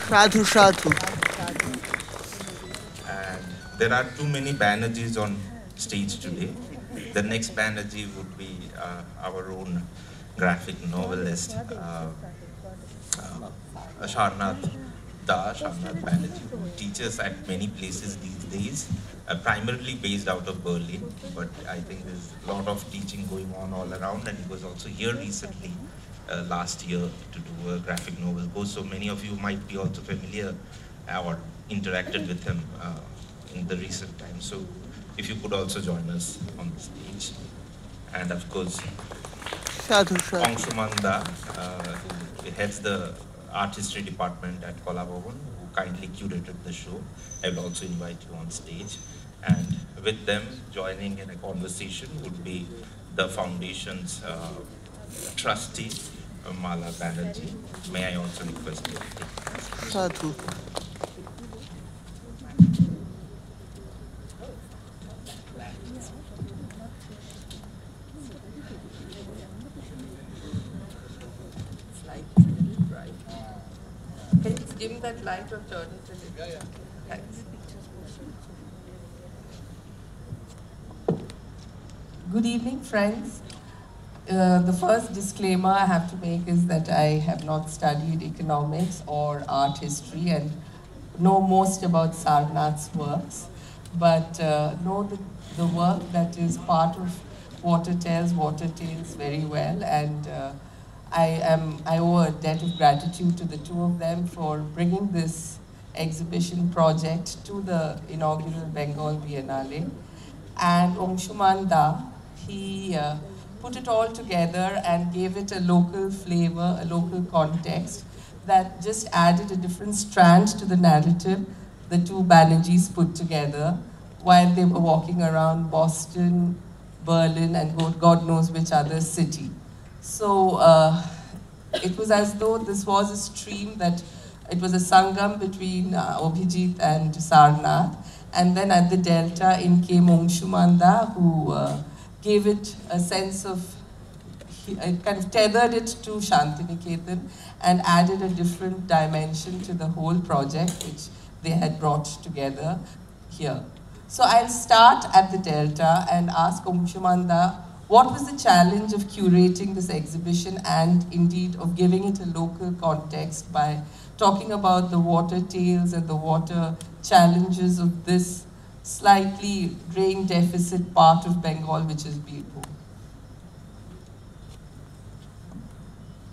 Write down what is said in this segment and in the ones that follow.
Sadhu, sadhu. And there are too many Banerjees on stage today. The next Banerjee would be our own graphic novelist, Sharnath Sharnath Banerjee, who teaches at many places these days, primarily based out of Berlin, but I think there's a lot of teaching going on all around, and he was also here recently, last year, to do a graphic novel course. So many of you might be also familiar or interacted with him in the recent times. So if you could also join us on the stage. And of course, Sadhu, sadhu. Angshuman Da, who heads the art history department at Kolabhavan, who kindly curated the show. I will also invite you on stage. And with them, joining in a conversation would be the foundation's trustee, Mala Banerjee. May I also request you to take place? Sadhu. Can you dim that light or turn it a little? Yeah. Thanks. Good evening, friends. The first disclaimer I have to make is that I have not studied economics or art history and know most about Sarnath's works, but know the work that is part of Water Tales very well, and I owe a debt of gratitude to the two of them for bringing this exhibition project to the inaugural Bengal Biennale. And Angshuman Da, he put it all together and gave it a local flavor, a local context that just added a different strand to the narrative the two Banerjees put together while they were walking around Boston, Berlin, and God knows which other city. So it was as though this was a stream it was a sangam between Abhijit and Sarnath. And then at the delta in came Angshuman Da, who gave it a sense of, it kind of tethered it to Shantiniketan and added a different dimension to the whole project which they had brought together here. So I'll start at the delta and ask Angshuman Da, what was the challenge of curating this exhibition and indeed of giving it a local context by talking about the water tales and the water challenges of this slightly rain deficit part of Bengal, which is Birbhum?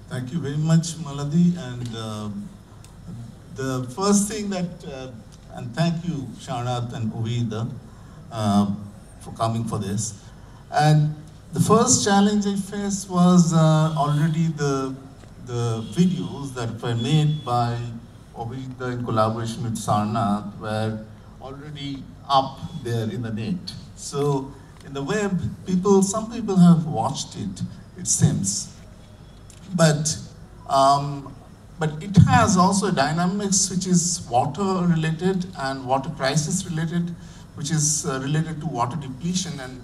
Thank you very much, Maladi. And the first thing that, and thank you, Sharnath and Ovida, for coming for this. And the first challenge I faced was already the videos that were made by Ovida in collaboration with Sarnath were already up there in the net. So in the web, some people have watched it, it seems. But it has also a dynamics which is water related and water crisis related, which is related to water depletion and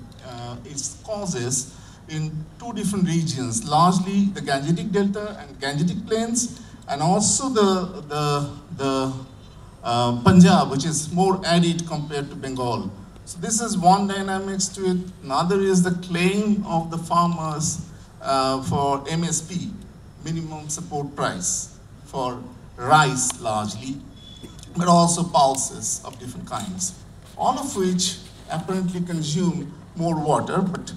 its causes in two different regions, largely the Gangetic Delta and Gangetic Plains, and also the Punjab, which is more arid compared to Bengal. So this is one dynamics to it. Another is the claim of the farmers for MSP, minimum support price, for rice largely, but also pulses of different kinds, all of which apparently consume more water, but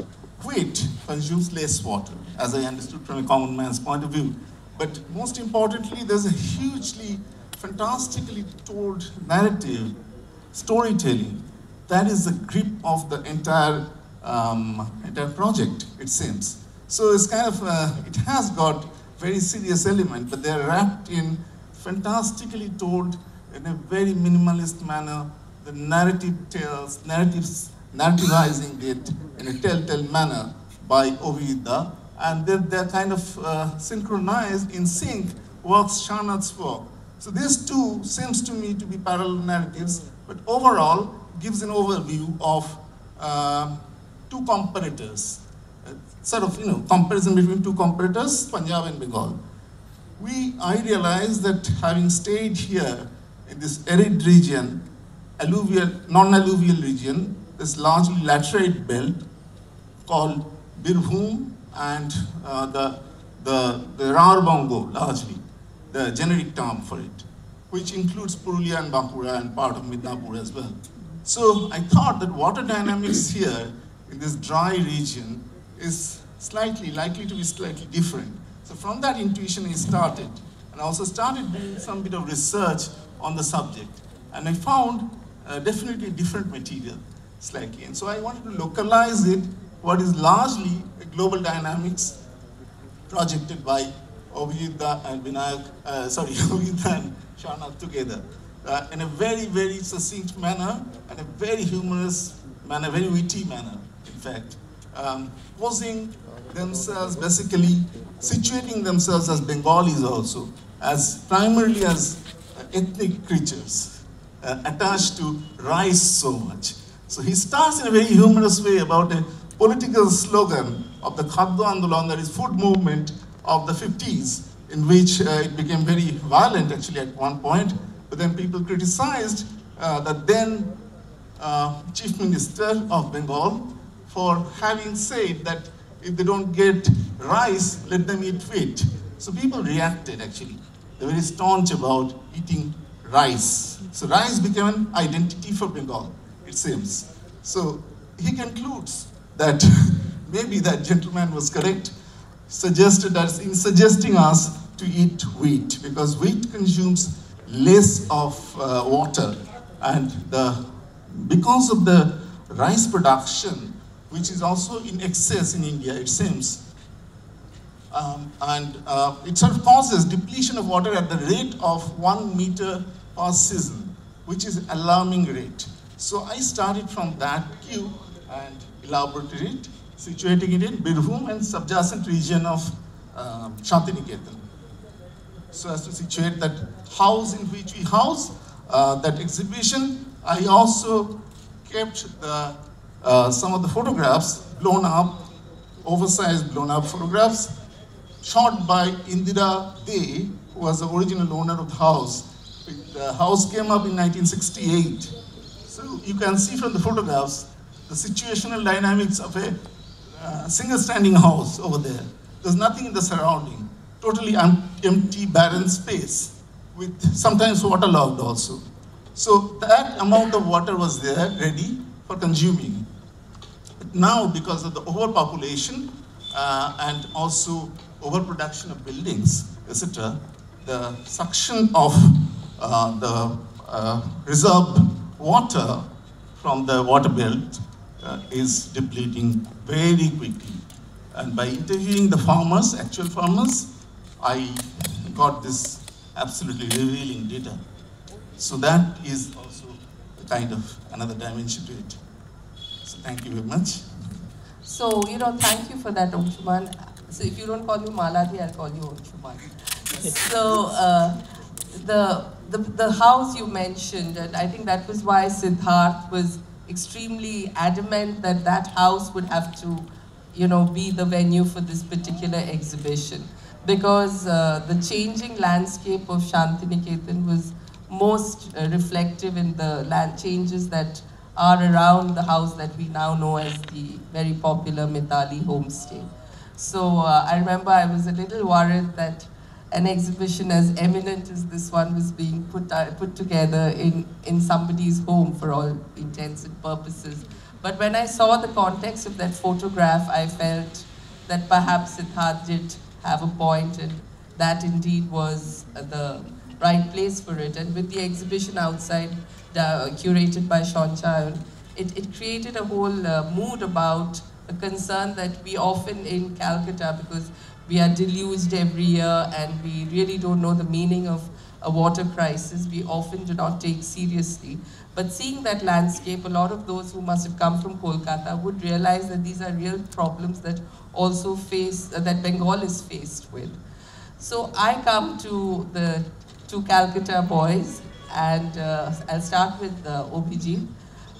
wheat consumes less water, as I understood from a common man's point of view. But most importantly, there's a hugely, fantastically told narrative, storytelling, that is the grip of the entire project, it seems. So it's kind of, it has got very serious element, but they're wrapped in fantastically told in a very minimalist manner. The narrative tells, narrativizing it in a telltale manner by Ovida, and they're kind of synchronized in sync works Sharnath's work. So these two seems to me to be parallel narratives, but overall gives an overview of two comparators, sort of, comparison between two comparators, Punjab and Bengal. I realized that having stayed here in this arid region, alluvial, non-alluvial region, this largely laterite belt called Birbhum and the Rar Bongo, largely, the generic term for it, which includes Purulia and Bankura and part of Midnapur as well. So I thought that water dynamics here in this dry region is likely to be slightly different. So from that intuition I started, and also started doing some bit of research on the subject. And I found definitely different material, slightly. And so I wanted to localize it, what is largely a global dynamics projected by Abhijit and Abhijit and Sharnath together in a very, very succinct manner and a very humorous manner, very witty manner, in fact, posing themselves, basically situating themselves as Bengalis also, as primarily as ethnic creatures attached to rice so much. So he starts in a very humorous way about a political slogan of the Khadyo Andolan, that is food movement of the 50s, in which it became very violent actually at one point, but then people criticized the then Chief Minister of Bengal for having said that if they don't get rice, let them eat wheat. So people reacted actually. They were very staunch about eating rice. So rice became an identity for Bengal, it seems. So he concludes that maybe that gentleman was correct, suggested us in suggesting us to eat wheat, because wheat consumes less of water, and because of the rice production, which is also in excess in India, it seems, it sort of causes depletion of water at the rate of 1 meter per season, which is an alarming rate. So I started from that cue and elaborated it, situating it in Birbhum and subjacent region of Shantiniketan. So as to situate that house in which we house that exhibition, I also kept some of the photographs blown up, oversized blown up photographs, shot by Indira Dey, who was the original owner of the house. The house came up in 1968. So you can see from the photographs the situational dynamics of a single standing house over there. There's nothing in the surrounding, totally empty, barren space, with sometimes waterlogged also. So that amount of water was there, ready for consuming. But now, because of the overpopulation and also overproduction of buildings, etc., the suction of the reserved water from the water belt is depleting very quickly. And by interviewing the farmers, actual farmers, I got this absolutely revealing data. So that is also a kind of another dimension to it. So thank you very much. So, thank you for that, Anshuman. So if you don't call me Maladi, I'll call you Anshuman. So the house you mentioned, and I think that was why Siddharth was extremely adamant that that house would have to, be the venue for this particular exhibition. Because the changing landscape of Shantiniketan was most reflective in the land changes that are around the house that we now know as the very popular Mithali homestay. So I remember I was a little worried that an exhibition as eminent as this one was being put together in somebody's home for all intents and purposes. But when I saw the context of that photograph, I felt that perhaps Siddharth did have a point, and that indeed was the right place for it. And with the exhibition outside, curated by Sean Chayon, it created a whole mood about a concern that we often in Calcutta, because we are deluged every year and we really don't know the meaning of a water crisis, we often do not take seriously. But seeing that landscape, a lot of those who must have come from Kolkata would realize that these are real problems that also that Bengal is faced with. So I come to the two Calcutta boys, and I'll start with OPG.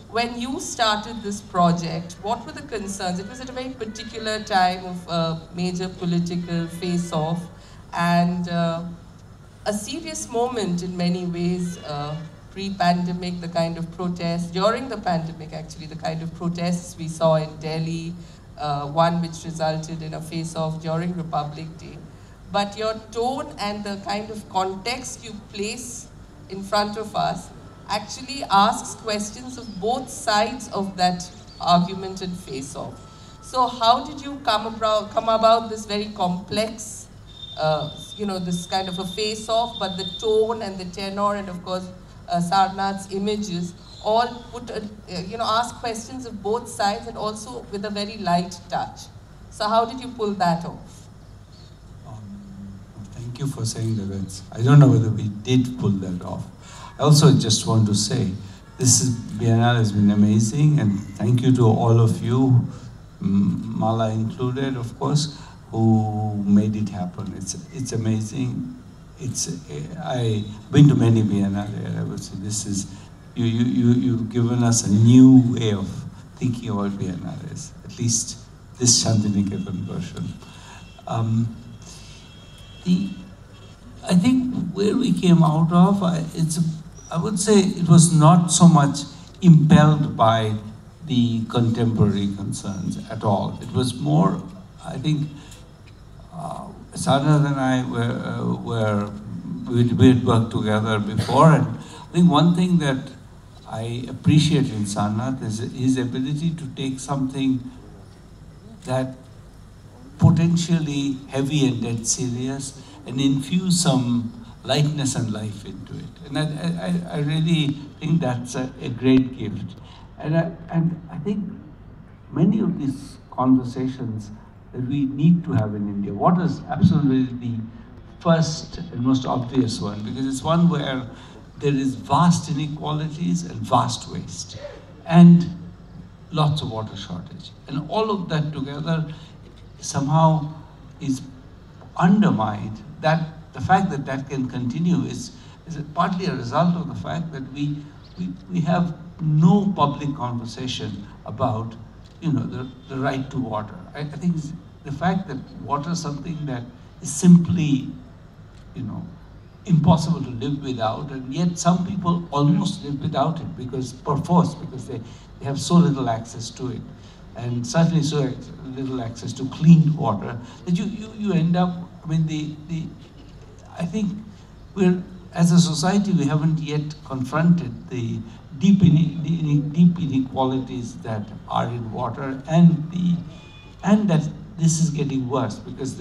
When you started this project, what were the concerns? It was at a very particular time of major political face-off, And a serious moment in many ways, pre-pandemic, the kind of protests, during the pandemic actually, the kind of protests we saw in Delhi, one which resulted in a face-off during Republic Day. But your tone and the kind of context you place in front of us actually asks questions of both sides of that argument and face-off. So how did you come about this very complex, this kind of a face-off, but the tone and the tenor and of course Sarnath's images all put, ask questions of both sides and also with a very light touch. So how did you pull that off? Thank you for saying that. I don't know whether we did pull that off. I also just want to say, Biennale has been amazing, and thank you to all of you, Mala included, of course, who made it happen. It's amazing. I've been to many Biennale. I would say you've given us a new way of thinking about Biennales, at least this Shantiniketan version. I think where we came out of, I would say it was not so much impelled by the contemporary concerns at all. It was more, I think, Sarnath and I we had worked together before, and I think one thing that I appreciate in Sarnath is his ability to take something that potentially heavy and dead serious and infuse some lightness and life into it. And I really think that's a great gift. And I think many of these conversations that we need to have in India, water is absolutely the first and most obvious one, because it's one where there is vast inequalities and vast waste and lots of water shortage. And all of that together somehow is undermined. That the fact that that can continue is partly a result of the fact that we have no public conversation about the right to water. I think the fact that water is something that is simply impossible to live without, and yet some people almost live without it because they have so little access to it, and certainly so little access to clean water that you end up. I mean, I think as a society we haven't yet confronted the deep inequalities that are in water, and that this is getting worse because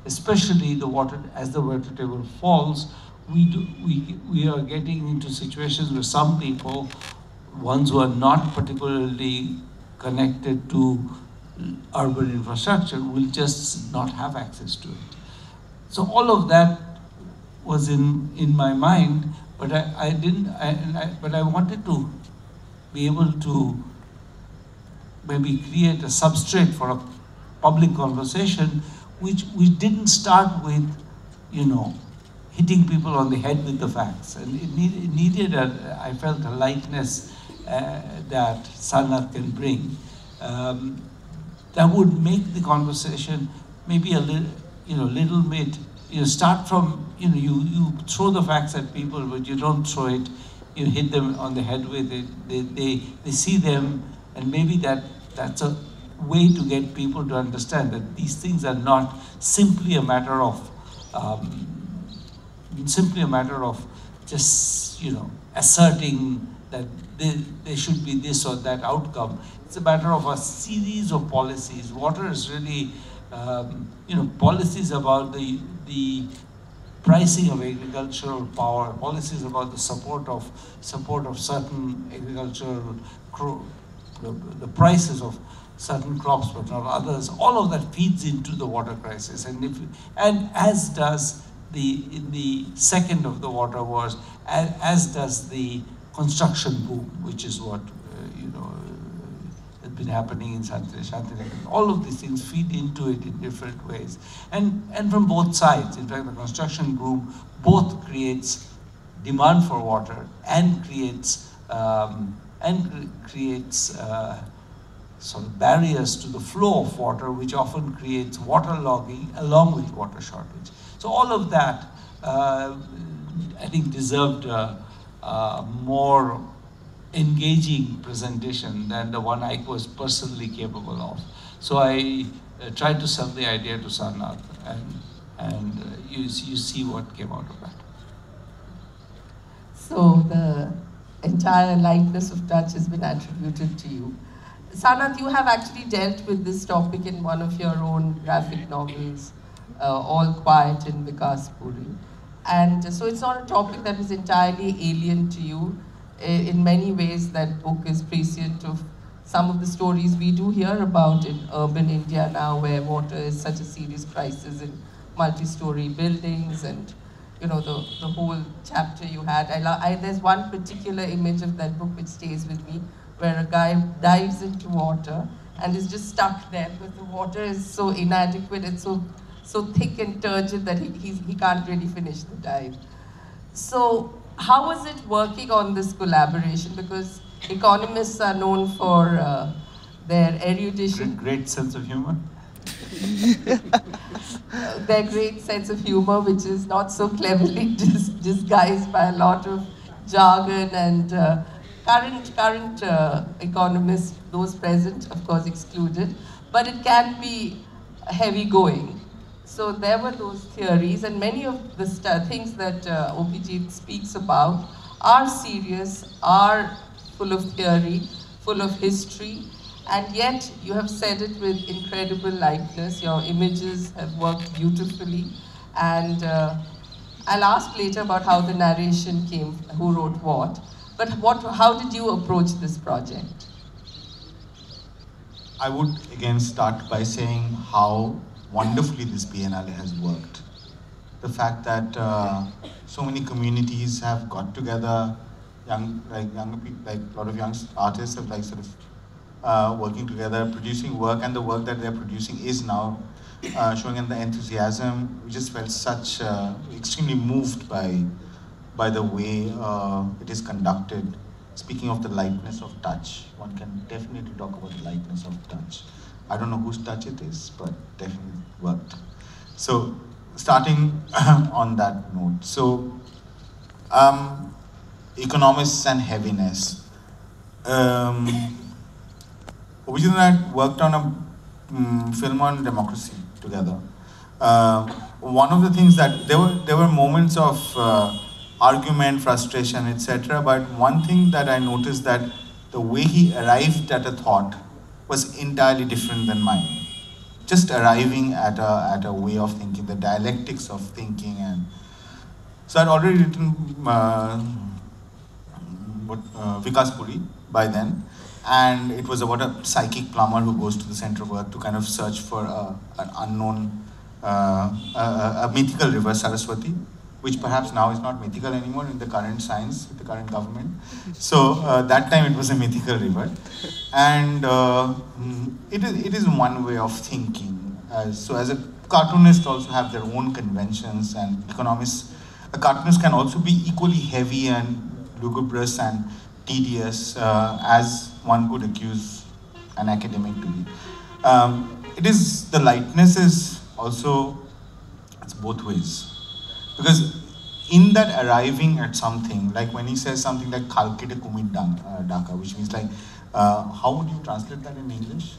especially the water, as the water table falls, we are getting into situations where some people, ones who are not particularly connected to urban infrastructure, will just not have access to it. So all of that was in my mind, but I wanted to be able to maybe create a substrate for a public conversation which didn't start with, hitting people on the head with the facts. And it needed I felt, a lightness that Sarnath can bring that would make the conversation maybe a little bit, start from, you throw the facts at people, but you don't throw it, you hit them on the head with it. They see them, and maybe that's a way to get people to understand that these things are not simply a matter of just asserting that there should be this or that outcome. It's a matter of a series of policies. Water is really policies about the pricing of agricultural power, policies about the support of certain agricultural the prices of certain crops but not others. All of that feeds into the water crisis, and as does the second of the water wars, as does the construction boom, which is what has been happening in Shantiniketan. All of these things feed into it in different ways, and from both sides. In fact, the construction boom both creates demand for water and creates sort of barriers to the flow of water, which often creates water logging along with water shortage. So all of that, I think, deserved more engaging presentation than the one I was personally capable of. So I tried to sell the idea to Sarnath, and you see what came out of that. So the entire lightness of touch has been attributed to you. Sarnath, you have actually dealt with this topic in one of your own graphic novels, All Quiet in Vikas Puri. And so it's not a topic that is entirely alien to you. In many ways, that book is prescient of some of the stories we do hear about in urban India now, where water is such a serious crisis in multi-story buildings, and you know, the whole chapter you had. There's one particular image of that book which stays with me, where a guy dives into water and is just stuck there because the water is so inadequate, it's so thick and turgid that he can't really finish the dive. So how was it working on this collaboration? Because economists are known for their erudition. Great sense of humor. Their great sense of humor, which is not so cleverly disguised by a lot of jargon, and current economists, those present, of course, excluded, but it can be heavy going. So there were those theories, and many of the things that OPG speaks about are serious, are full of theory, full of history, and yet you have said it with incredible lightness. Your images have worked beautifully, and I'll ask later about how the narration came, who wrote what. But how did you approach this project? I would again start by saying how wonderfully this Biennale has worked. The fact that so many communities have got together, young people, like a lot of young artists have like sort of working together, producing work, and the work that they're producing is now showing in the enthusiasm. We just felt such extremely moved by the way it is conducted. Speaking of the lightness of touch, one can definitely talk about the lightness of touch. I don't know whose touch it is, but definitely worked. So, starting on that note, so economists and heaviness. Obviously, I worked on a film on democracy together. One of the things that there were moments of argument, frustration, etc. But one thing that I noticed, that the way he arrived at a thought was entirely different than mine. Just arriving at a way of thinking, the dialectics of thinking. And so I'd already written Vikas Puri by then, and it was about a psychic plumber who goes to the center of earth to kind of search for an unknown, a mythical river, Saraswati, which perhaps now is not mythical anymore in the current science, with the current government. So that time it was a mythical river. And it is one way of thinking. So as a cartoonist also have their own conventions, and economists, a cartoonist can also be equally heavy and lugubrious and tedious as one could accuse an academic to be. The lightness is also, it's both ways. Because in that arriving at something, like when he says something like "Khalkite kumit daka," which means like, how would you translate that in English?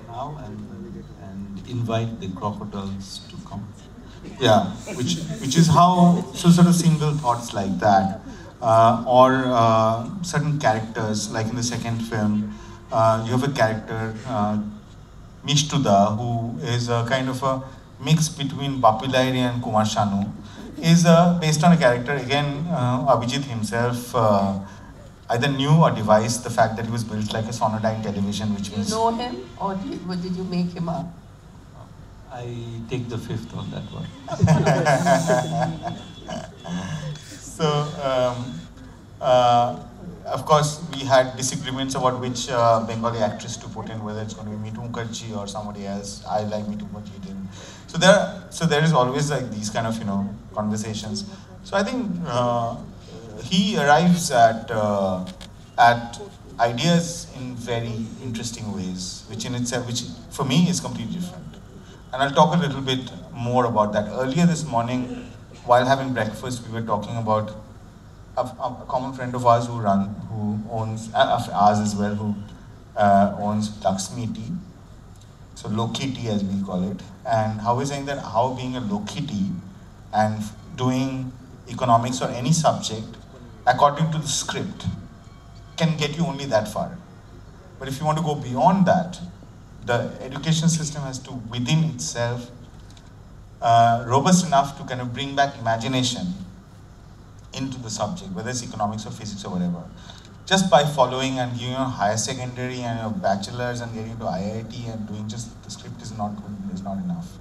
Now and invite the crocodiles to come. Yeah, which is how, so sort of single thoughts like that, or certain characters, like in the second film, you have a character, Mishtuda, who is a kind of a mix between Bapilairi and Kumar Sanu, is based on a character, again, Abhijit himself either knew or devised the fact that he was built like a Sonodyne television, which means... Do you know him, or did you make him up? I take the fifth on that one. So, of course, we had disagreements about which Bengali actress to put in, whether it's going to be Meetu Mukherjee or somebody else. I like Meetu Mukherjee. So there is always like these kind of conversations. So I think he arrives at ideas in very interesting ways, which in itself, which for me is completely different. And I'll talk a little bit more about that. Earlier this morning, while having breakfast, we were talking about a common friend of ours who owns, of ours as well, who owns Lakshmi Tea. So Loki Tea as we call it. And how we're saying that how being a Loki Tea and doing economics or any subject according to the script can get you only that far. But if you want to go beyond that, the education system has to, within itself, robust enough to kind of bring back imagination into the subject, whether it's economics or physics or whatever. Just by following and giving a higher secondary and a bachelor's and getting to IIT and doing just the script is not good, is not enough.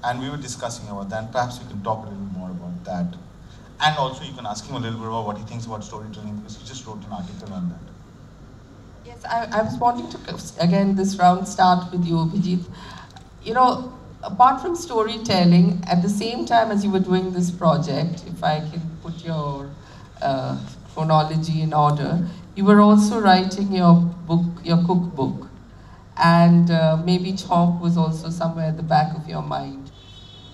And we were discussing about that, and perhaps we can talk a little more about that. And also you can ask him a little bit about what he thinks about storytelling, because he just wrote an article on that. Yes, I was wanting to, again, this round start with you, Abhijit. You know, apart from storytelling, at the same time as you were doing this project, if I can put your chronology in order, you were also writing your book, your cookbook. And maybe chalk was also somewhere at the back of your mind.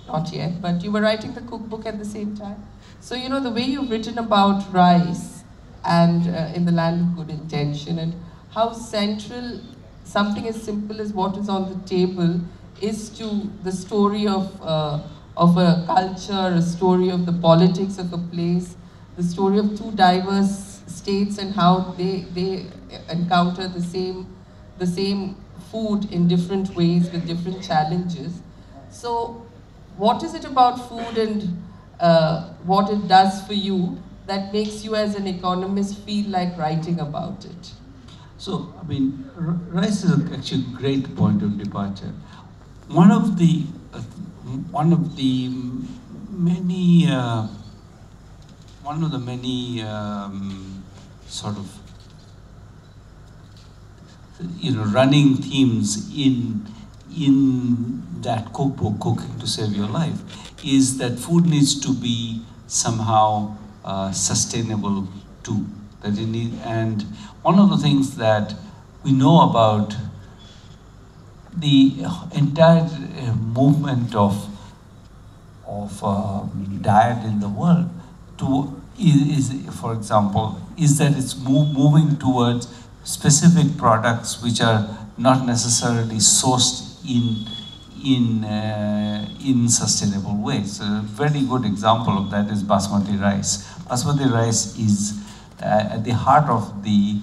Not yet, but you were writing the cookbook at the same time. So, you know, the way you've written about rice and in the land of good intention, and how central something as simple as what is on the table is to the story of a culture, a story of the politics of a place, the story of two diverse states and how they encounter the same food in different ways with different challenges. So what is it about food and what it does for you that makes you as an economist feel like writing about it? So, I mean, rice is actually a great point of departure. One of the many sort of, you know, running themes in that cookbook, Cooking to Save Your Life, is that food needs to be somehow sustainable too. That you need, and one of the things that we know about the entire movement of diet in the world is, for example, is that it's moving towards specific products which are not necessarily sourced in sustainable ways. A very good example of that is basmati rice. Basmati rice is at the heart of the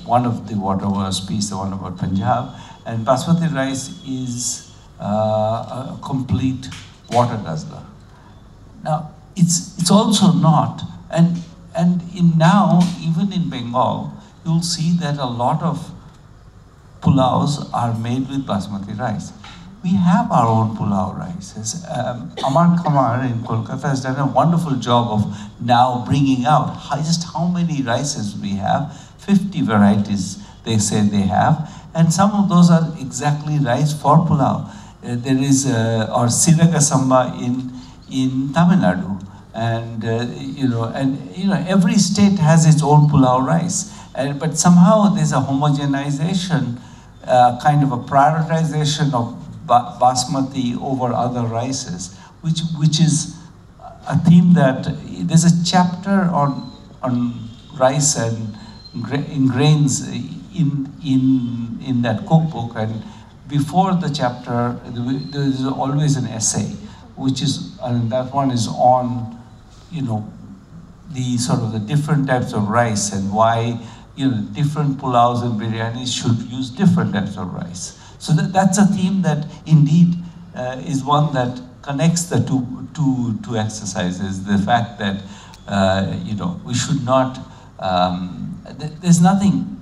one of the waterworks piece, the one about Punjab, and basmati rice is a complete water guzzler. Now it's also not, and in now even in Bengal you'll see that a lot of pulaus are made with basmati rice. We have our own pulao rices. Amar Kamar in Kolkata has done a wonderful job of now bringing out just how many rices we have. 50 varieties they say they have, and some of those are exactly rice for pulao. There is or Siraga Samba in Tamil Nadu, and every state has its own pulao rice, but somehow there's a homogenization, kind of a prioritization of basmati over other rices, which is a theme that there's a chapter on rice and grains in that cookbook, and before the chapter there is always an essay, which is, and that one is on, you know, the sort of the different types of rice and why, you know, different pulaus and biryanis should use different types of rice. So that's a theme that indeed is one that connects the two exercises. The fact that we should not. There's nothing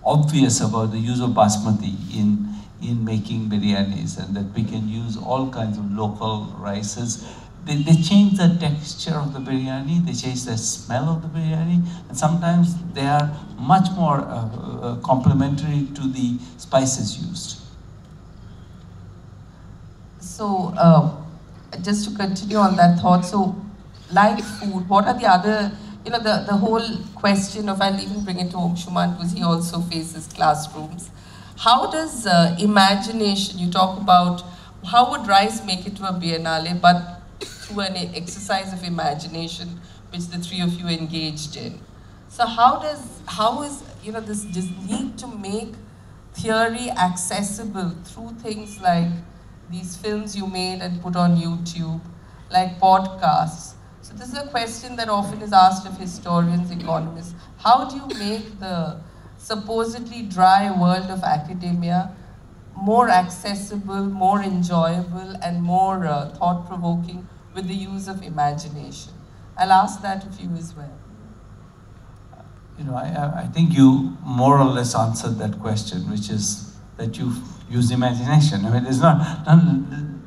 obvious about the use of basmati in making biryanis, and that we can use all kinds of local rices. They change the texture of the biryani, they change the smell of the biryani, and sometimes they are much more complementary to the spices used. So, just to continue on that thought, so like food, what are the other, the whole question of, I'll even bring it to Anshuman because he also faces classrooms. How does imagination, you talk about, how would Rice make it to a Biennale, but through an exercise of imagination, which the three of you engaged in? So how is, this need to make theory accessible through things like these films you made and put on YouTube, like podcasts? So this is a question that often is asked of historians, economists. How do you make the supposedly dry world of academia more accessible, more enjoyable, and more thought-provoking with the use of imagination? I'll ask that of you as well. I think you more or less answered that question, which is that you use imagination. I mean, it's not,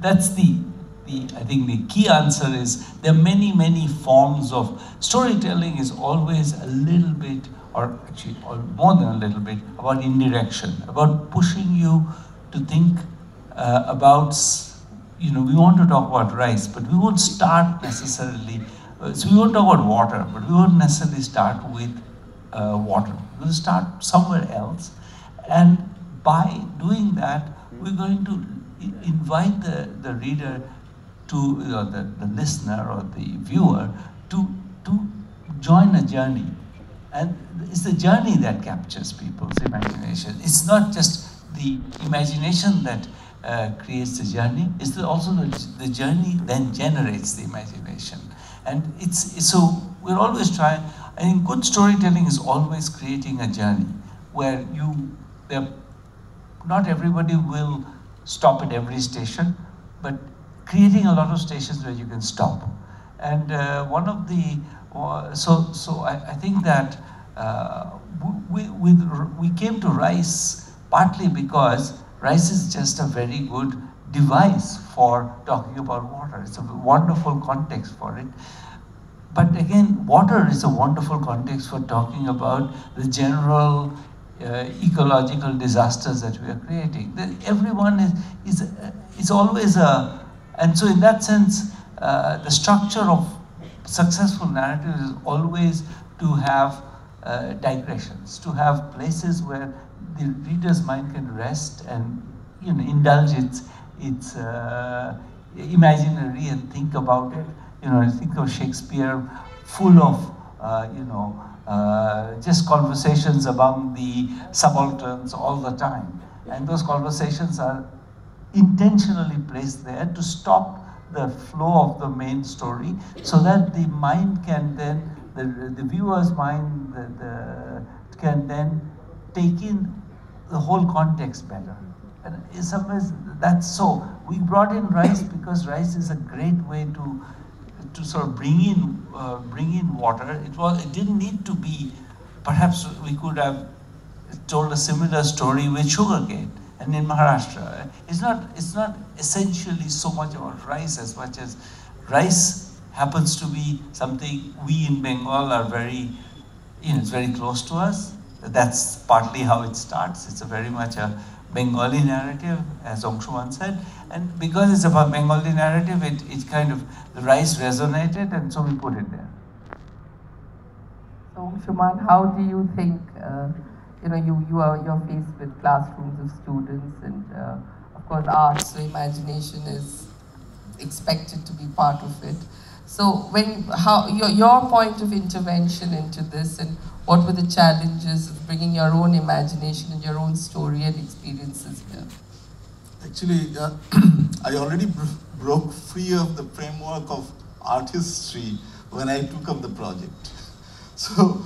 that's I think the key answer is there are many, many forms of storytelling is always a little bit, or actually more than a little bit, about indirection, about pushing you to think about, we want to talk about rice, but we won't start necessarily, so we won't talk about water, but we won't necessarily start with water. We'll start somewhere else, and by doing that, we're going to invite the reader to, the listener or the viewer to join a journey. And it's the journey that captures people's imagination. It's not just the imagination that creates the journey, it's also the journey then generates the imagination. And so we're always trying, I think good storytelling is always creating a journey where not everybody will stop at every station, but creating a lot of stations where you can stop. And one of the, I think that we came to rice partly because rice is just a very good device for talking about water. It's a wonderful context for it. But again, water is a wonderful context for talking about the general ecological disasters that we are creating. Everyone is always a, and so in that sense, the structure of successful narrative is always to have digressions, to have places where the reader's mind can rest and indulge its imaginary and think about it. Think of Shakespeare full of just conversations among the subalterns all the time, and those conversations are intentionally placed there to stop the flow of the main story, so that the mind can then, the viewer's mind can then take in the whole context better. And in some ways, that's so. We brought in rice because rice is a great way to sort of bring in water. It didn't need to be. Perhaps we could have told a similar story with sugarcane. And in Maharashtra, it's not essentially so much about rice as much as rice happens to be something we in Bengal are very, it's very close to us. That's partly how it starts. It's very much a Bengali narrative, as Angshuman said. And because it's about Bengali narrative, it kind of, the rice resonated, and so we put it there. So Angshuman, how do you think, you're faced with classrooms of students and of course art, so imagination is expected to be part of it. So your point of intervention into this, and what were the challenges of bringing your own imagination and your own story and experiences here? Actually, I already broke free of the framework of art history when I took up the project. So,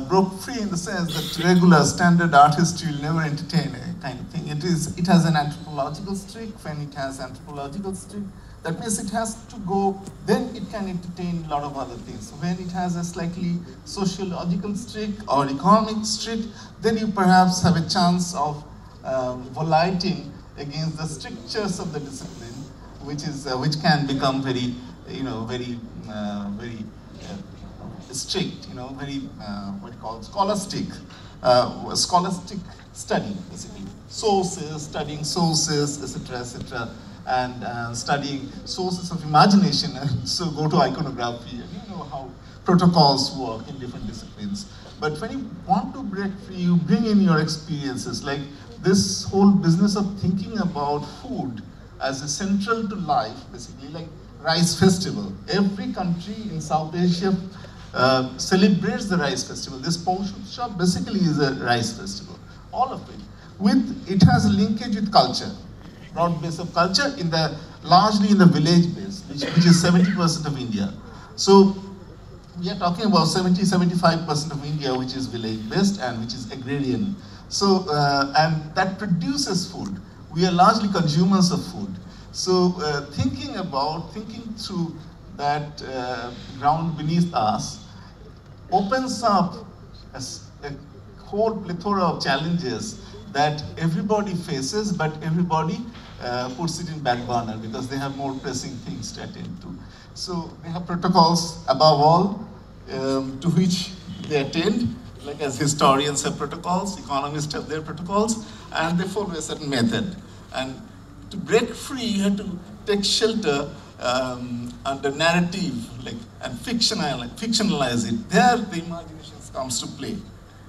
broke free in the sense that regular standard art history will never entertain a kind of thing. It has an anthropological streak. When it has anthropological streak, that means it has to go, then it can entertain a lot of other things. When it has a slightly sociological streak or economic streak, then you perhaps have a chance of volating against the strictures of the discipline, which can become very, very strict, very what you call scholastic study, basically. Sources, studying sources, etc., etc. and studying sources of imagination, and so go to iconography, and you know how protocols work in different disciplines. But when you want to break free, you bring in your experiences, like this whole business of thinking about food as a central to life, basically, like Rice Festival. Every country in South Asia celebrates the Rice Festival. This portion shop basically is a Rice Festival, all of it. It has a linkage with culture, broad base of culture, largely in the village base, which is 70% of India. So we are talking about 70-75% of India, which is village-based and which is agrarian. So, and that produces food. We are largely consumers of food. So thinking through that ground beneath us opens up a whole plethora of challenges that everybody faces, but everybody puts it in back burner because they have more pressing things to attend to. So they have protocols above all to which they attend, like as historians have protocols, economists have their protocols, and they follow a certain method. And to break free, you have to take shelter under narrative, and fictionalize it. There, the imagination comes to play.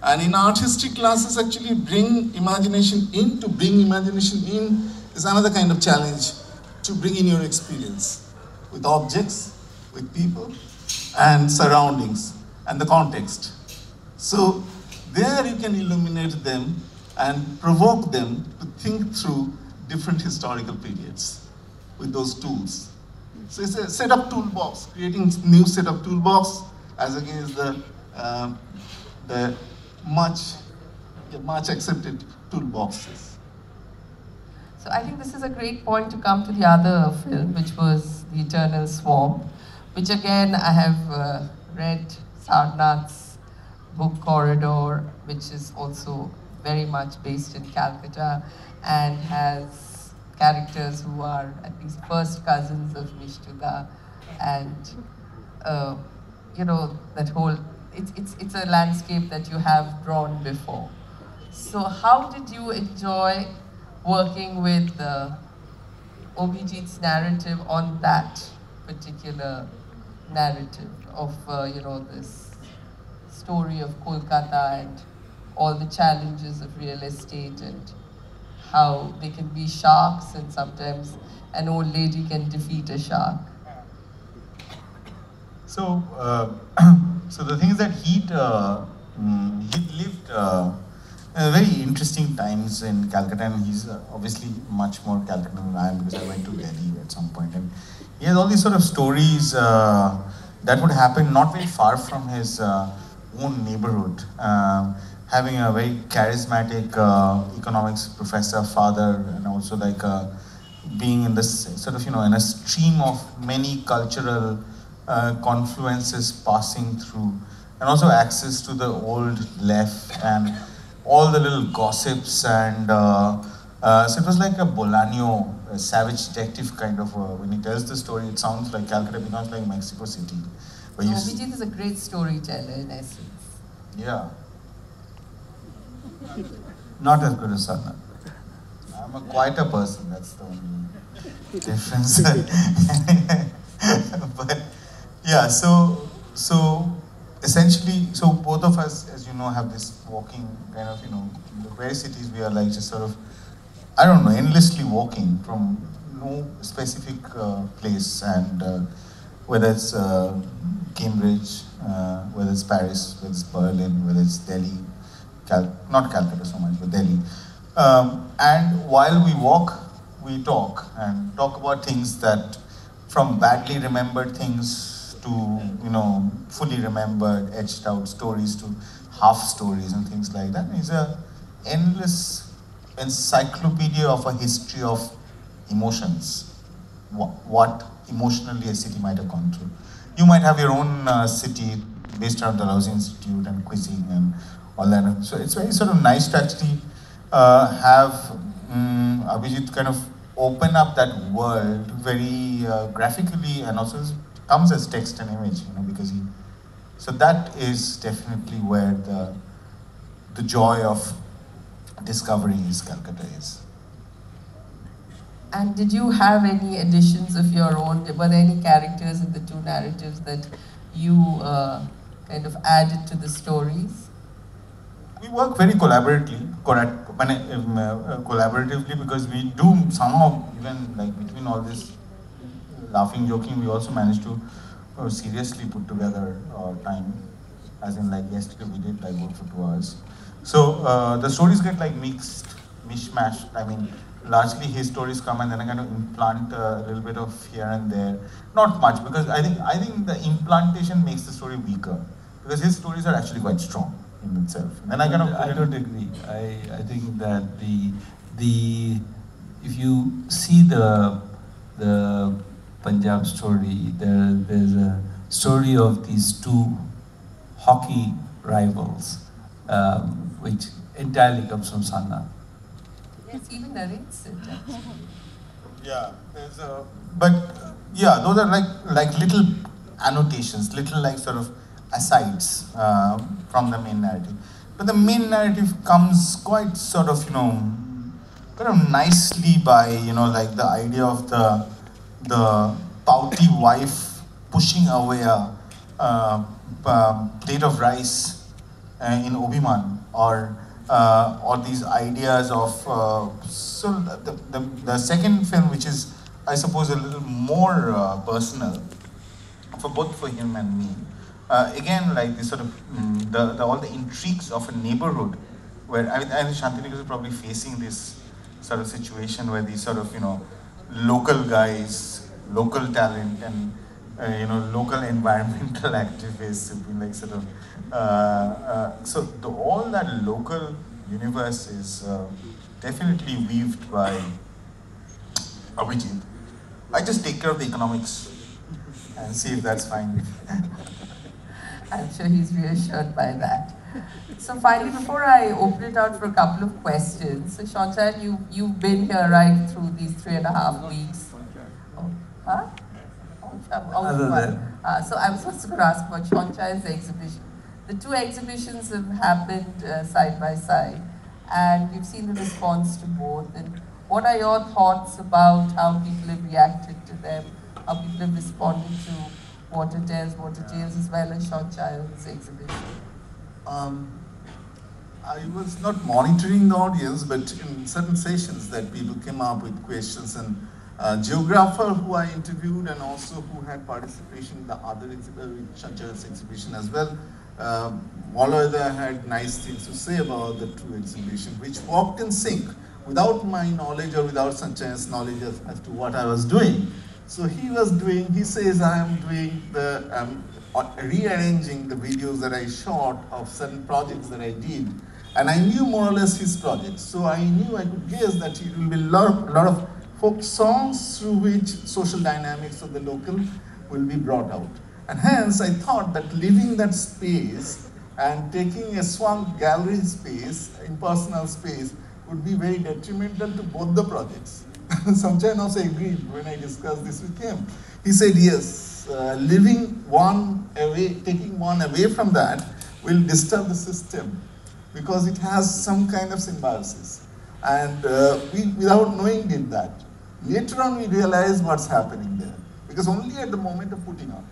And in art history classes, actually bring imagination in. To bring imagination in is another kind of challenge, to bring in your experience with objects, with people, and surroundings, and the context. So there you can illuminate them and provoke them to think through different historical periods with those tools. So it's a set of toolbox, creating new set of toolbox as against the much accepted toolboxes. So I think this is a great point to come to the other film, which was The Eternal Swarm, which again I have read Sarnath's book Corridor, which is also very much based in Calcutta and has characters who are at least first cousins of Mishtuda, and you know, that whole, it's a landscape that you have drawn before. So how did you enjoy working with Obhijit's narrative on that particular narrative of you know, this story of Kolkata and all the challenges of real estate and how they can be sharks and sometimes an old lady can defeat a shark? So, so the thing is that he'd lived very interesting times in Calcutta, and he's obviously much more Calcutta than I am, because I went to Delhi at some point, and he has all these sort of stories that would happen not very far from his own neighborhood. Having a very charismatic economics professor father, and also like being in this sort of, you know, in a stream of many cultural confluences passing through, and also access to the old left and all the little gossips, and so it was like a Bolaño, a savage detective kind of, when he tells the story, it sounds like Calcutta becomes like Mexico City. Obhijit is a great storyteller in essence. Yeah. Not as good as Sarnath. I'm a quieter person, that's the only difference. But yeah, so essentially, so both of us, as you know, have this walking kind of, you know, in the various cities we are like just sort of, I don't know, endlessly walking from no specific place, and whether it's Cambridge, whether it's Paris, whether it's Berlin, whether it's Delhi, not Calcutta so much, but Delhi. And while we walk, we talk, and talk about things that, from badly remembered things to, you know, fully remembered, etched out stories to half stories and things like that. It's an endless encyclopedia of a history of emotions, what emotionally a city might have gone through. You might have your own city based around the Dalhousie Institute and cuisine and all that. So it's very sort of nice to actually have Abhijit kind of open up that world very graphically, and also comes as text and image, you know, because so that is definitely where the joy of discovering his Calcutta is. And did you have any additions of your own? Were there any characters in the two narratives that you kind of added to the stories? We work very collaboratively because we do somehow, even like between all this laughing, joking, we also managed to seriously put together time. As in, like yesterday we did like work for 2 hours. So the stories get like mixed, mishmash. I mean, largely his stories come and then I kind of implant a little bit of here and there. Not much, because I think the implantation makes the story weaker, because his stories are actually quite strong in itself. And then I don't agree. I think that the if you see the Punjab story, there's a story of these two hockey rivals, which entirely comes from Sanna. Yes, even narrates it. Yeah, those are like little annotations, little like sort of asides from the main narrative. But the main narrative comes quite sort of, kind of nicely by, like the idea of the pouty wife pushing away a plate of rice in Obiman, or these ideas of, so the second film, which is, I suppose, a little more personal, both for him and me. Again, like this sort of, all the intrigues of a neighborhood, where I think Shantinikes is probably facing this sort of situation where these sort of, local guys, local talent, and local environmental activists have been like sort of, all that local universe is definitely weaved by Abhijit. I just take care of the economics and see if that's fine. I'm sure he's reassured by that. So finally, before I open it out for a couple of questions, so Shaunchal, you've been here right through these 3.5 weeks. Oh, huh? So I was also going to ask about Shaunchal's exhibition. The two exhibitions have happened side by side, and you've seen the response to both. And what are your thoughts about how people have reacted to them, how people have responded to Water Tales, as well as Shaunchal's exhibition? I was not monitoring the audience, but in certain sessions that people came up with questions, and geographer who I interviewed and also who had participation in the other Shaunchal's exhibition as well, all of them had nice things to say about the two exhibitions, which walked in sync without my knowledge or without Shanchal's knowledge as to what I was doing. So he says I am doing rearranging the videos that I shot of certain projects that I did. And I knew more or less his projects. So I knew, I could guess that it will be a lot of folk songs through which social dynamics of the local will be brought out. And hence I thought that leaving that space and taking a swamp gallery space, impersonal space, would be very detrimental to both the projects. Shaunchal also agreed when I discussed this with him. He said, yes, leaving one away, taking one away from that will disturb the system because it has some kind of symbiosis. And we, without knowing, did that. Later on, we realized what's happening there, because only at the moment of putting up.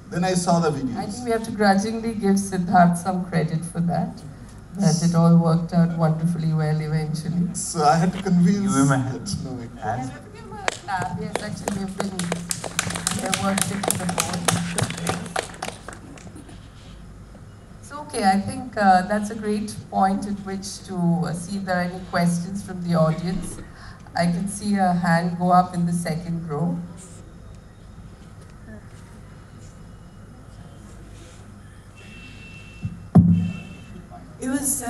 Then I saw the videos. I think we have to grudgingly give Siddharth some credit for that it all worked out wonderfully well eventually. So I had to convince that no, yes, actually they've worked it to the board. So okay, I think that's a great point at which to see if there are any questions from the audience. I can see a hand go up in the second row. It was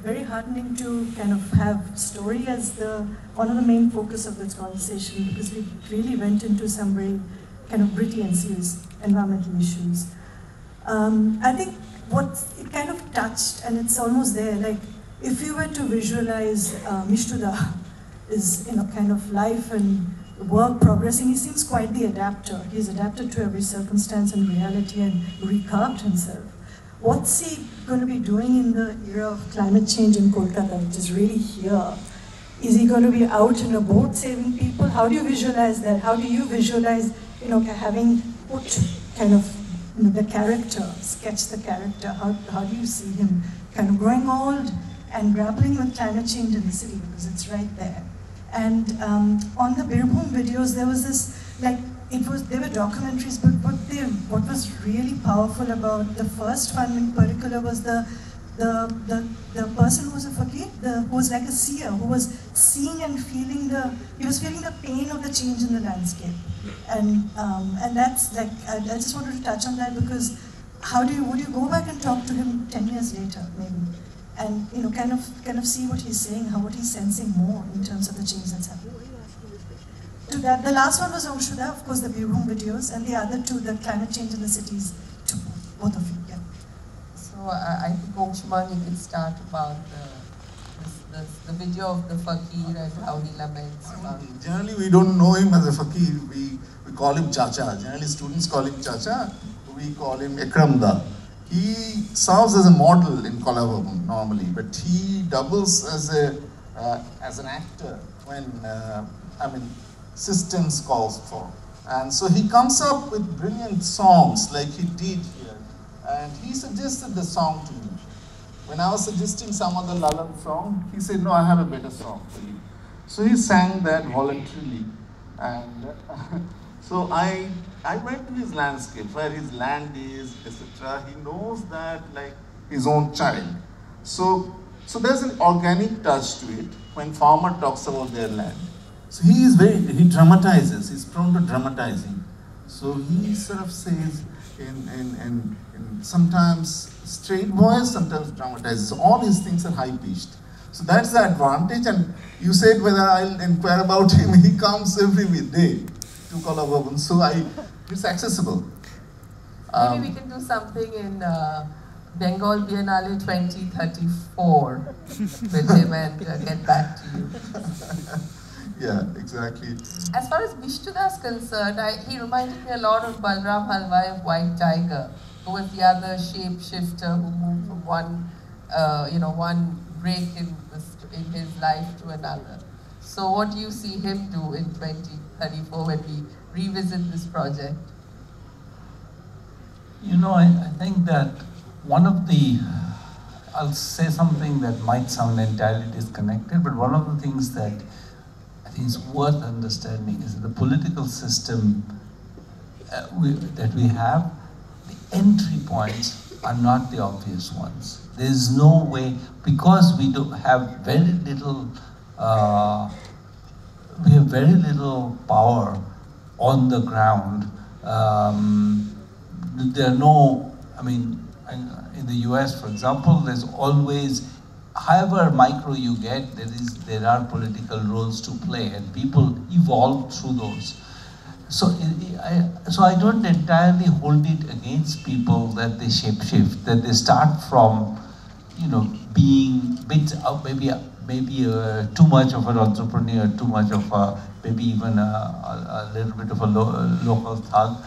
very heartening to kind of have story as one of the main focus of this conversation, because we really went into some very kind of gritty and serious environmental issues. I think what it kind of touched, and it's almost there, like if you were to visualize Mishtuda is kind of life and work progressing, he seems quite the adapter. He's adapted to every circumstance and reality and recarved himself. What's he going to be doing in the era of climate change in Kolkata, which is really here? Is he going to be out in a boat saving people? How do you visualize that? How do you visualize, having put kind of the character, sketch the character? How do you see him kind of growing old and grappling with climate change in the city, because it's right there? And on the Birbhum videos, there was this, they were documentaries, but what was really powerful about the first one in particular was the person who was a fakir, who was like a seer, who was seeing and feeling he was feeling the pain of the change in the landscape. And that's like, I just wanted to touch on that, because would you go back and talk to him 10 years later, maybe? And kind of see what he's saying, what he's sensing more in terms of the change that's happening. To that, the last one was Aushuda, of course, the Birbhum videos, and the other two, the climate change in the cities, to both of you. Yeah. So I think Anshuman, you can start about the video of the fakir and how he laments about it. Generally, we don't know him as a fakir. We call him Chacha. Generally, students call him Chacha. We call him Ekramda. He serves as a model in Kolabhavan normally, but he doubles as an actor when assistance calls for. And so he comes up with brilliant songs like he did here. And he suggested the song to me. When I was suggesting some other Lalan song, he said, no, I have a better song for you. So he sang that voluntarily. And so I went to his landscape, where his land is, etc. He knows that like his own child. So there's an organic touch to it when farmer talks about their land. So he dramatizes, he's prone to dramatizing. So he sort of says in sometimes straight voice, sometimes dramatizes. So all his things are high-pitched. So that's the advantage. And you said whether I'll inquire about him, he comes every day to Kolabhavan. So it's accessible. Maybe we can do something in Bengal Biennale 2034 with him and get back to you. Yeah, exactly. As far as Vishnuda is concerned, he reminded me a lot of Balram Halwai of White Tiger, who was the other shapeshifter who moved from one break in his life to another. So what do you see him do in 2034 when we revisit this project? I think that I'll say something that might sound entirely disconnected, but one of the things that I think is worth understanding is that the political system that we have, the entry points are not the obvious ones. There is no way, because we have very little, power on the ground. There are no, in the US, for example, there's always, however micro you get, there are political roles to play, and people evolve through those. So I don't entirely hold it against people that they shapeshift, that they start from, being maybe too much of an entrepreneur, too much of maybe even a little bit of a local thug.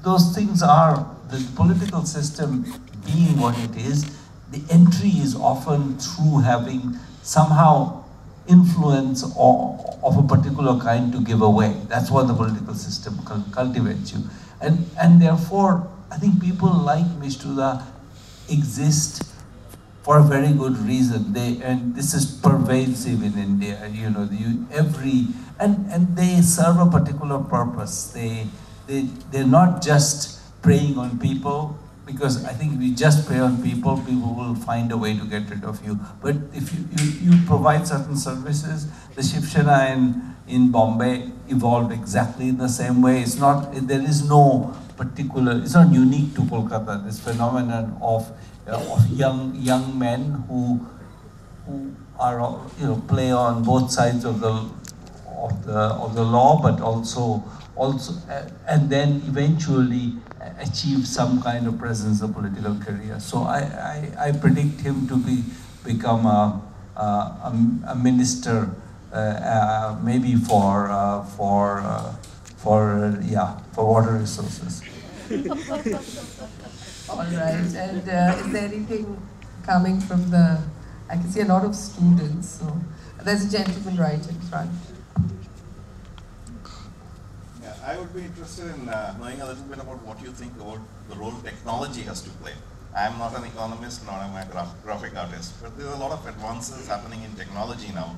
Those things are, the political system being what it is, the entry is often through having somehow influence of a particular kind to give away. That's what the political system cultivates you. And therefore, I think people like Vishnuda exist for a very good reason. And this is pervasive in India, and they serve a particular purpose. They're not just preying on people, because I think if you just prey on people, people will find a way to get rid of you. But if you provide certain services, the Shiv Sena in Bombay evolved exactly in the same way. There is no particular, it's not unique to Kolkata, this phenomenon of young men who are, play on both sides of the law, but also and then eventually achieve some kind of presence of political career. So I predict him to become a minister, maybe for water resources. All right, and is there anything coming from I can see a lot of students, so There's a gentleman right in front. Yeah, I would be interested in knowing a little bit about what you think about the role technology has to play. I'm not an economist, nor am I a graphic artist, but there's a lot of advances happening in technology now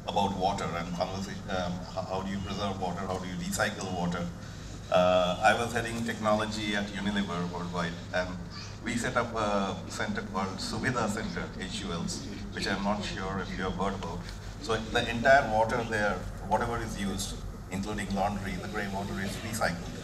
about water and conversation. How do you preserve water? How do you recycle water? I was heading technology at Unilever worldwide, and we set up a center called Suvidha Center, HULs, which I'm not sure if you have heard about. So the entire water there, whatever is used, including laundry, the grey water is recycled.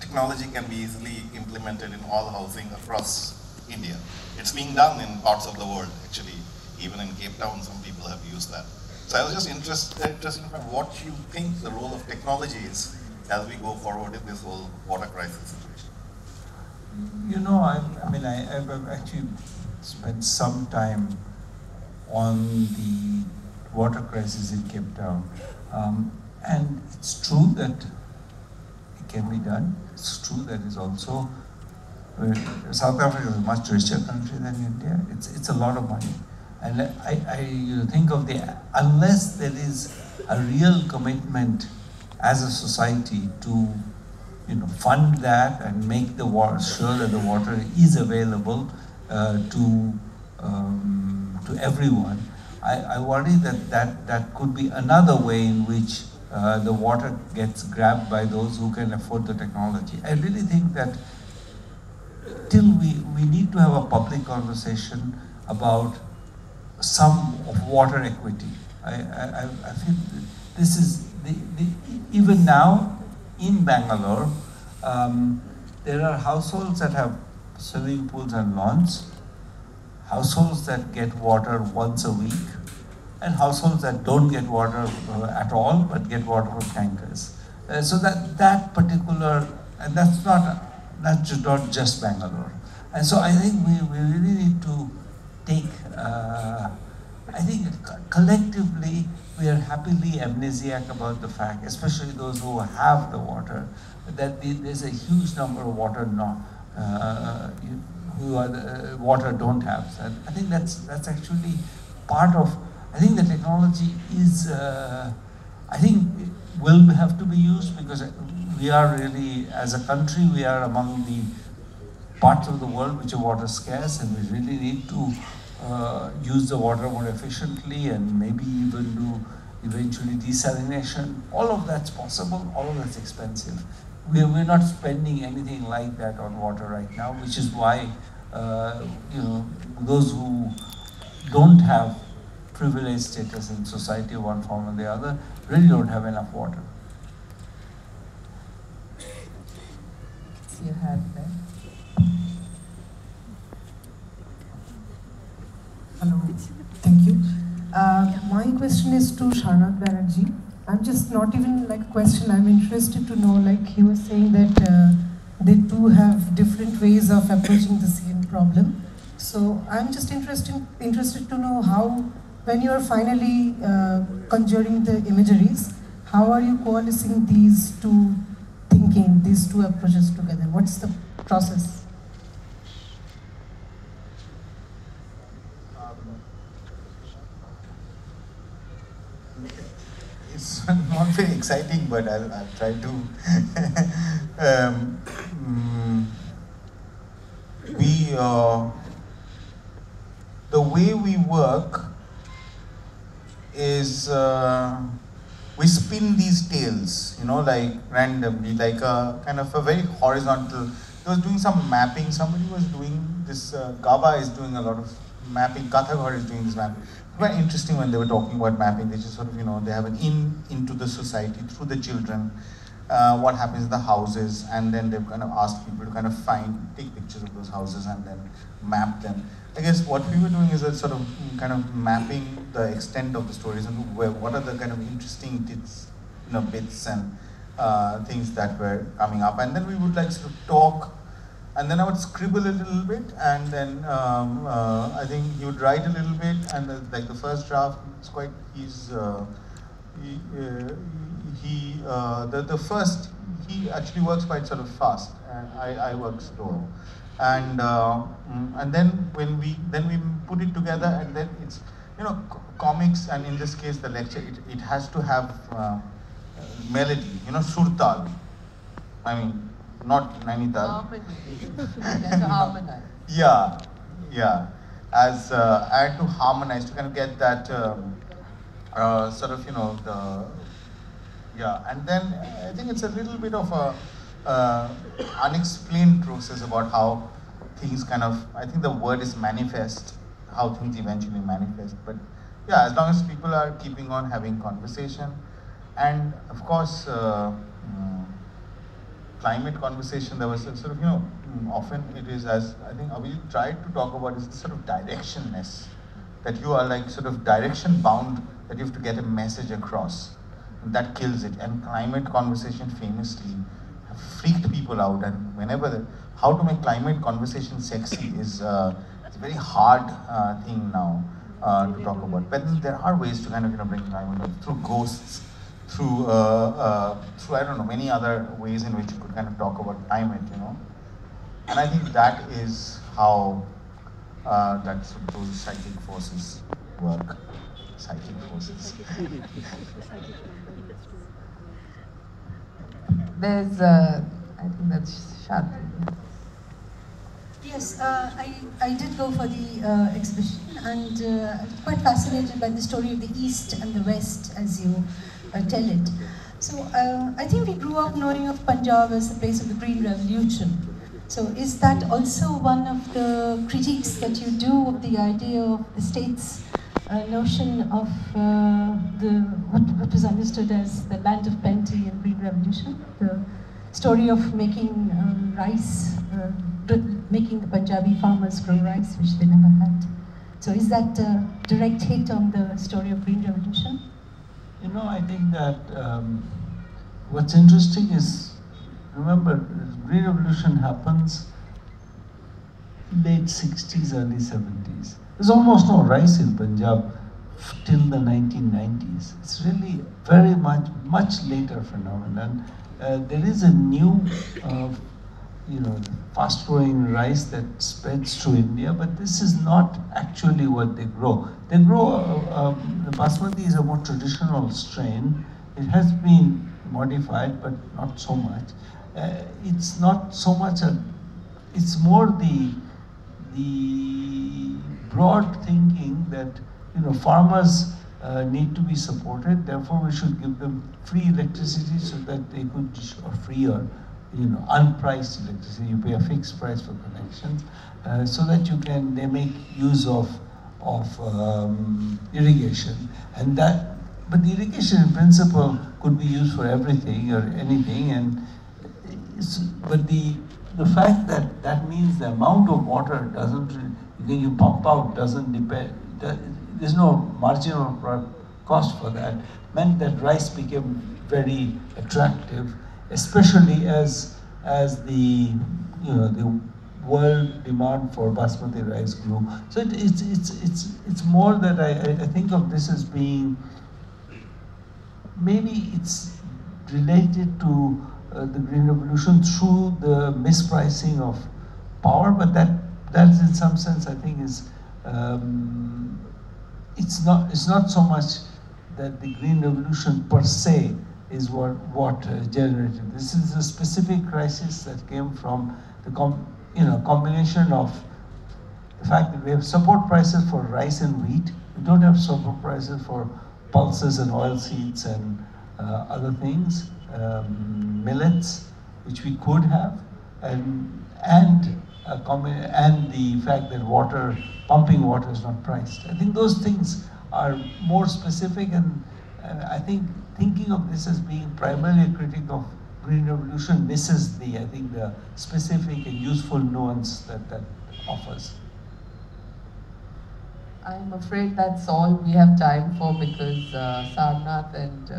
Technology can be easily implemented in all housing across India. It's being done in parts of the world, actually. Even in Cape Town, some people have used that. So I was just interested in what you think the role of technology is as we go forward in this whole water crisis situation. You know, I've actually spent some time on the water crisis in Cape Town. And it's true that it can be done. It's true that it's also, South Africa is a much richer country than India. It's a lot of money. And I think of unless there is a real commitment as a society to fund that and make the water, sure that the water is available to everyone, I worry that could be another way in which the water gets grabbed by those who can afford the technology. I really think that till we need to have a public conversation about some of water equity. I feel this is even now in Bangalore, there are households that have swimming pools and lawns, households that get water once a week, and households that don't get water at all, but get water from tankers. So that particular, and that's not just Bangalore. And so I think we really need to take, I think collectively we are happily amnesiac about the fact, especially those who have the water, that there's a huge number of water who are water don't have. So I think that's actually part of. I think the technology is. I think it will have to be used because we are really, as a country, we are among the parts of the world which are water scarce, and we really need to use the water more efficiently and maybe even do eventually desalination. All of that's possible, all of that's expensive. We're not spending anything like that on water right now, which is why those who don't have privileged status in society of one form or the other really don't have enough water. See your hand there. Hello, thank you. My question is to Sharnath Banerjee. I'm just not even like a question, I'm interested to know, like he was saying that they too have different ways of approaching the same problem. So I'm just interested to know how, when you are finally conjuring the imageries, how are you coalescing these two thinking, these two approaches together? What's the process? It's not very exciting, but I'll try to. The way we work is we spin these tales, like randomly, like a kind of a very horizontal. I was doing some mapping. Somebody was doing this. Gaba is doing a lot of mapping. Kathaghar is doing this mapping. Very interesting when they were talking about mapping. They just sort of, they have an into the society through the children. What happens in the houses, and then they've kind of asked people to kind of take pictures of those houses and then map them. I guess what we were doing is a sort of kind of mapping the extent of the stories and what are the kind of interesting bits and things that were coming up. And then we would like sort of talk, and then I would scribble a little bit, and then I think he would write a little bit, and like the first draft, it's quite, he actually works quite sort of fast, and I work slow. And then when we put it together, and then it's comics, and in this case the lecture, it has to have melody, you know, surtal. I mean, not Nainital. Harmony. That's a harmonize. Yeah, yeah. As I had to harmonize to kind of get that sort of, you know, yeah. And then I think it's a little bit of a unexplained process about how things kind of, I think the word is manifest, how things eventually manifest. But yeah, as long as people are keeping on having conversation, and of course, climate conversation, there was a sort of, you know, often it is, as I think Avi tried to talk about, is the sort of directionness, that you are like sort of direction bound, that you have to get a message across. And that kills it. And climate conversation famously have freaked people out. And whenever, how to make climate conversation sexy is it's a very hard thing now to talk about. But there are ways to kind of, you know, bring climate up through ghosts, through I don't know, many other ways in which you could kind of talk about climate, you know. And I think that is how those psychic forces work. Psychic forces. There's, I think that's Shanti. Yes, I did go for the exhibition, and I'm quite fascinated by the story of the East and the West as you tell it. So I think we grew up knowing of Punjab as the place of the Green Revolution. So is that also one of the critiques that you do of the idea of the state's notion of what was understood as the land of plenty and Green Revolution? The story of making rice, making the Punjabi farmers grow rice, which they never had. So is that a direct hit on the story of Green Revolution? You know, I think that what's interesting is, remember, Green Revolution happens late 60s, early 70s. There's almost no rice in Punjab till the 1990s. It's really very much later phenomenon. There is a new, you know, fast-growing rice that spreads through India, but this is not actually what they grow. They grow, the Basmati is a more traditional strain. It has been modified, but not so much. It's not so much it's more the broad thinking that, you know, farmers need to be supported, therefore we should give them free electricity so that they could, or free or, you know, unpriced electricity. You pay a fixed price for connections, so that they make use of irrigation, and that. But the irrigation in principle could be used for everything or anything, and but the fact that that means the amount of water you pump out doesn't depend. There's no marginal cost for that. Meant that rice became very attractive, especially as the world demand for basmati rice grew. So it's more that I think of this as being, maybe it's related to the Green Revolution through the mispricing of power, but that in some sense I think is it's not so much that the Green Revolution per se is what generated. This is a specific crisis that came from the combination of the fact that we have support prices for rice and wheat. We don't have support prices for pulses and oilseeds and other things, millets, which we could have, and the fact that pumping water is not priced. I think those things are more specific, and I think thinking of this as being primarily a critic of Green Revolution misses the specific and useful nuance that offers. I'm afraid that's all we have time for, because Sarnath and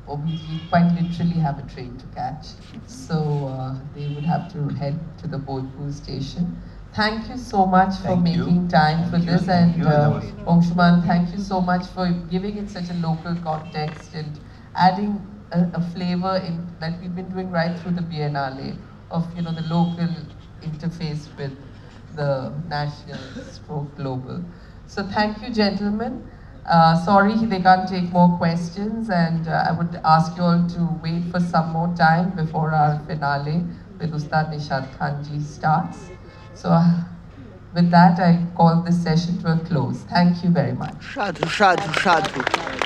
OBG quite literally have a train to catch. So they would have to head to the Bolpur station. Thank you so much for making time for this, and Angshuman, thank you so much for giving it such a local context and adding a flavor that we've been doing right through the Biennale of the local interface with the national/global. So thank you, gentlemen. Sorry, they can't take more questions, and I would ask you all to wait for some more time before our finale with Ustad Nishad Khanji starts. So with that, I call this session to a close. Thank you very much. Sadhu, sadhu, sadhu.